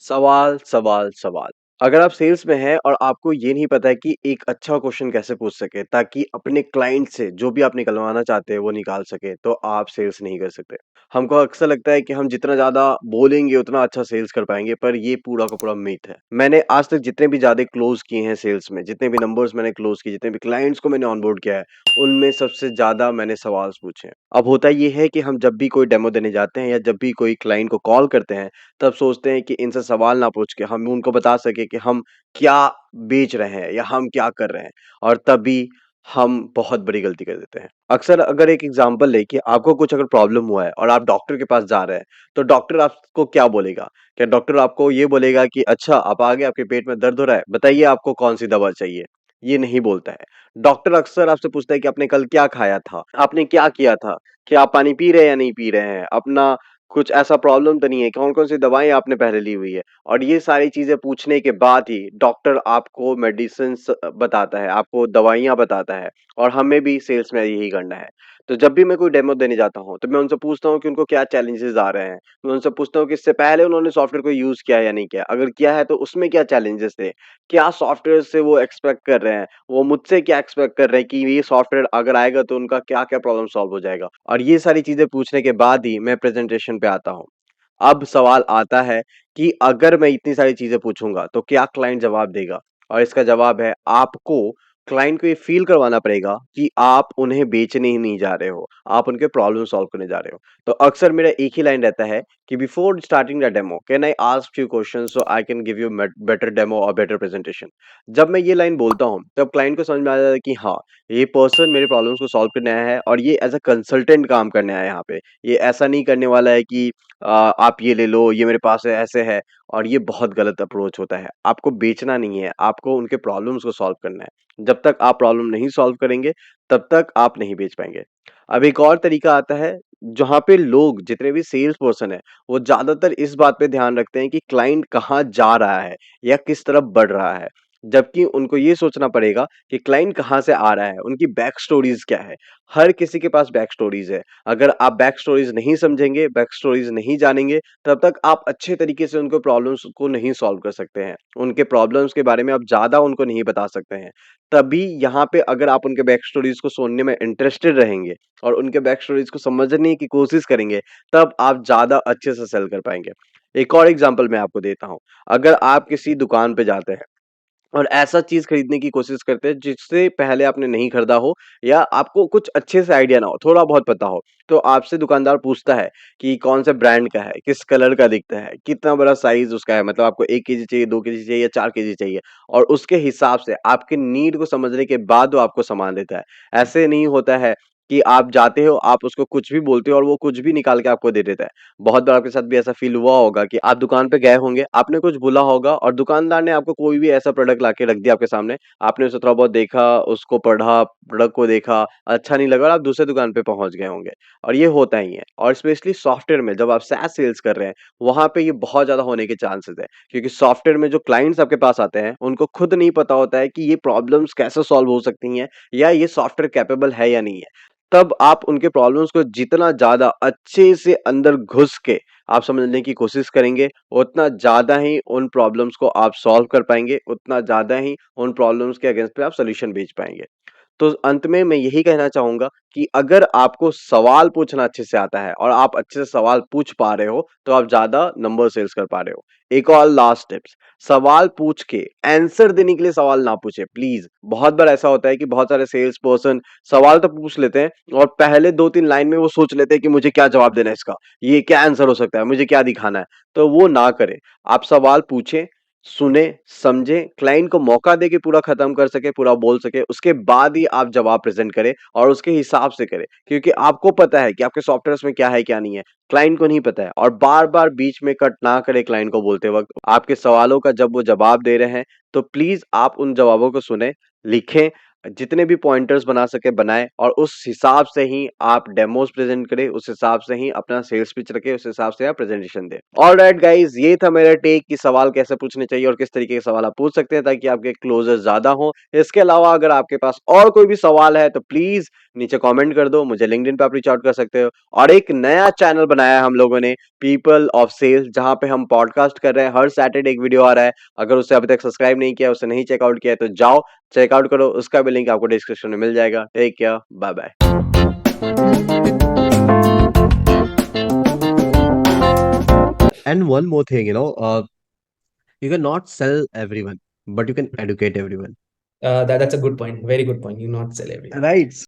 सवाल, सवाल, सवाल। अगर आप सेल्स में हैं और आपको ये नहीं पता है कि एक अच्छा क्वेश्चन कैसे पूछ सकें ताकि अपने क्लाइंट से जो भी आप निकलवाना चाहते हैं वो निकाल सकें, तो आप सेल्स नहीं कर सकते। हमको अक्सर लगता है कि हम जितना ज़्यादा बोलेंगे उतना अच्छा सेल्स कर पाएँगे, पर ये पूरा का पूरा मिथ है। मैंने आज तक जितने भी ज़्यादा क्लोज़ किए हैं सेल्स में, जितने भी नंबर्स मैंने क्लोज़ किए, जितने भी क्लाइंट्स को मैंने ऑनबोर्ड किया है, उनमें सबसे ज़्यादा मैंने सवाल पूछे हैं। अब होता ये है कि हम जब भी कोई डेमो देने जाते हैं या जब भी कोई क्लाइंट को कॉल करते हैं, तब सोचते हैं कि इनसे सवाल ना पूछ के हम उनको बता सकें कि हम क्या बेच रहे हैं या हम क्या कर रहे हैं, और तभी हम बहुत बड़ी गलती कर देते हैं। अक्सर अगर एक एग्जांपल लें कि आपको कुछ अगर प्रॉब्लम हुआ है और आप डॉक्टर के पास जा रहे हैं, तो डॉक्टर आपको क्या बोलेगा? क्या डॉक्टर आपको ये बोलेगा कि अच्छा आप आ गए, आपके पेट में दर्द हो रहा है, बताइए आपको कौन-सी दवा चाहिए? ये नहीं बोलता है। डॉक्टर अक्सर आपसे पूछता है कि आपने कल क्या खाया था? आपने क्या किया था? क्या आप पानी पी रहे हैं या नहीं पी रहे हैं? अपना कुछ ऐसा प्रॉब्लम तो नहीं है, कौन-कौन सी दवाएँ आपने पहले ली हुई है? और ये सारी चीज़ें पूछने के बाद ही डॉक्टर आपको मेडिसिन्स बताता है, आपको दवाइयाँ बताता है, और हमें भी सेल्स में यही करना है। तो जब भी मैं कोई डेमो देने जाता हूँ, तो मैं उनसे पूछता हूँ कि उनको क्या चैलेंजेस आ रहे हैं। मैं उनसे पूछता हूँ कि इससे पहले उन्होंने सॉफ्टवेयर को यूज़ किया है या नहीं किया? अगर किया है तो उसमें क्या चैलेंजेस थे? क्या सॉफ्टवेयर से वो एक्सपेक्ट कर रहे हैं? वो मुझसे क्या एक्सपेक्ट कर रहे हैं कि ये सॉफ्टवेयर अगर आएगा तो उनका क्या-क्या प्रॉब्लम सॉल्व हो जाएगा? और ये सारी चीज़ें पूछने के बाद ही मैं प्रेज़ेंटेशन पे आता हूँ। अब सवाल आता है कि अगर मैं इतनी सारी चीज़ें पूछूँगा, तो क्या क्लाइंट जवाब देगा? और इसका जवाब है, आपको क्लाइंट को ये फ़ील करवाना पड़ेगा कि आप उन्हें बेचने ही नहीं जा रहे हो, आप उनके प्रॉब्लम सॉल्व करने जा रहे हो। तो अक्सर मेरा एक ही लाइन रहता है कि before starting the demo, can I ask few questions so I can give you better demo और बेटर प्रेज़ेंटेशन। जब मैं ये लाइन बोलता हूँ, तब क्लाइंट को समझ में आ जाता है कि हाँ, ये पर्सन मेरे प्रॉब्लम्स को सॉल्व करने आया है और ये एज़ अ कंसल्टेंट काम करने आया है यहाँ पे। ये ऐसा नहीं करने वाला है कि आप ये ले लो, ये मेरे पास है, ऐसे है, और ये बहुत गलत अप्रोच होता है। आपको बेचना नहीं है, आपको उनके प्रॉब्लम्स को सॉल्व करना है। जब तक आप प्रॉब्लम नहीं सॉल्व करेंगे, तब तक आप नहीं बेच पाएँगे। अब एक और तरीका आता है, जहाँ पे लोग जितने भी सेल्स पर्सन हैं, वो ज़्यादातर इस बात पे ध्यान रखते हैं कि क्लाइंट कहाँ जा रहा है या किस तरफ बढ़ रहा है। जबकि उनको ये सोचना पड़ेगा कि क्लाइंट कहाँ से आ रहा है, उनकी बैक स्टोरीज़ क्या है। हर किसी के पास बैक स्टोरीज़ है। अगर आप बैक स्टोरीज नहीं समझेंगे, बैक स्टोरीज नहीं जानेंगे, तब तक आप अच्छे तरीके से उनके प्रॉब्लम्स को नहीं सॉल्व कर सकते हैं। उनके प्रॉब्लम्स के बारे में आप ज़्यादा उनको नहीं बता सकते हैं। तभी यहाँ पे अगर आप उनके बैक स्टोरीज को सुनने में इंटरेस्टेड रहेंगे और उनके बैक स्टोरीज को समझने की कोशिश करेंगे, तब आप ज़्यादा अच्छे से सेल कर पाएँगे। एक और एग्ज़ाम्पल मैं आपको देता हूँ। अगर आप किसी दुकान पे जाते हैं और ऐसा चीज़ खरीदने की कोशिश करते हैं जिससे पहले आपने नहीं खरीदा हो, या आपको कुछ अच्छे से आइडिया ना हो, थोड़ा बहुत पता हो, तो आपसे दुकानदार पूछता है कि कौन से ब्रांड का है, किस कलर का दिखता है, कितना बड़ा साइज़ उसका है, मतलब आपको 1 केजी चाहिए, 2 केजी चाहिए या 4 केजी चाहिए, और उसके हिसाब से आपके नीड को समझने के बाद वो आपको सामान देता है। ऐसे नहीं होता है कि आप जाते हो, आप उसको कुछ भी बोलते हो और वो कुछ भी निकाल के आपको दे देता है। बहुत बार आपके साथ भी ऐसा फ़ील हुआ होगा कि आप दुकान पे गए होंगे, आपने कुछ बोला होगा और दुकानदार ने आपको कोई भी ऐसा प्रोडक्ट लाके रख दिया आपके सामने, आपने उसे थोड़ा बहुत देखा, उसको पढ़ा, प्रोडक्ट को देखा, अच्छा नहीं लगा और आप दूसरे दुकान पे पहुँच गए होंगे, और ये होता ही है। और स्पेशली सॉफ्टवेयर में जब आप SaaS सेल्स कर रहे हैं, वहाँ पे ये बहुत ज़्यादा होने के चांसेस है, क्योंकि सॉफ्टवेयर में जो क्लाइंट्स आपके पास आते हैं, उनको खुद नहीं पता होता है कि ये प्रॉब्लम्स कैसे सॉल्व हो सकती हैं या ये सॉफ्टवेयर कैपेबल है या नहीं है। तब आप उनके प्रॉब्लम्स को जितना ज़्यादा अच्छे से अंदर घुस के आप समझने की कोशिश करेंगे, उतना ज़्यादा ही उन प्रॉब्लम्स को आप सॉल्व कर पाएँगे, उतना ज़्यादा ही उन प्रॉब्लम्स के अगेंस्ट पे आप सॉल्यूशन भेज पाएँगे। तो अंत में मैं यही कहना चाहूँगा कि अगर आपको सवाल पूछना अच्छे से आता है और आप अच्छे से सवाल पूछ पा रहे हो, तो आप ज़्यादा नंबर सेल्स कर पा रहे हो। एक और लास्ट टिप्स, सवाल पूछ के आंसर देने के लिए सवाल ना पूछें प्लीज़। बहुत बार ऐसा होता है कि बहुत सारे सेल्स पर्सन सवाल तो पूछ लेते हैं और पहले 2-3 लाइन में वो सोच लेते हैं कि मुझे क्या जवाब देना है इसका, ये क्या आंसर हो सकता है, मुझे क्या दिखाना है। तो वो ना करें। आप सवाल पूछें, सुने, समझें, क्लाइंट को मौका दें कि पूरा खत्म कर सके, पूरा बोल सके, उसके बाद ही आप जवाब प्रेज़ेंट करें और उसके हिसाब से करें। क्योंकि आपको पता है कि आपके सॉफ्टवेयर्स में क्या है, क्या नहीं है, क्लाइंट को नहीं पता है, और बार-बार बीच में कट ना करें क्लाइंट को बोलते वक़्त। आपके सवालों का जब वो जवाब दे रहे हैं, तो प्लीज़ आप उन जवाबों को सुनें, लिखें, जितने भी पॉइंटर्स बना सके बनाएँ, और उस हिसाब से ही आप डेमोज़ प्रेज़ेंट करें, उस हिसाब से ही अपना सेल्स पिच रखें, उस हिसाब से आप प्रेज़ेंटेशन दें। ऑलराइट गाइज़, ये था मेरा टेक कि सवाल कैसे पूछने चाहिए और किस तरीके के सवाल आप पूछ सकते हैं ताकि आपके क्लोज़र ज़्यादा हों। इसके अलावा अगर आपके पास और कोई भी सवाल है तो प्लीज़ नीचे कमेंट कर दो, मुझे लिंक्डइन पे आप रीच आउट कर सकते हो। और एक नया चैनल बनाया है हम लोगों ने, पीपल ऑफ सेल्स, जहां पे हम पॉडकास्ट कर रहे हैं, हर सैटरडे एक वीडियो आ रहा है। अगर उसे अभी तक सब्सक्राइब नहीं किया, उसे नहीं चेकआउट किया है, तो जाओ चेकआउट करो, उसका भी लिंक आपको डिस्क्रिप्शन में मिल जाएगा। Take care, bye bye. And one more thing, you cannot sell everyone, but you can educate everyone. That's a good point. Very good point. You not sell everyone. Right.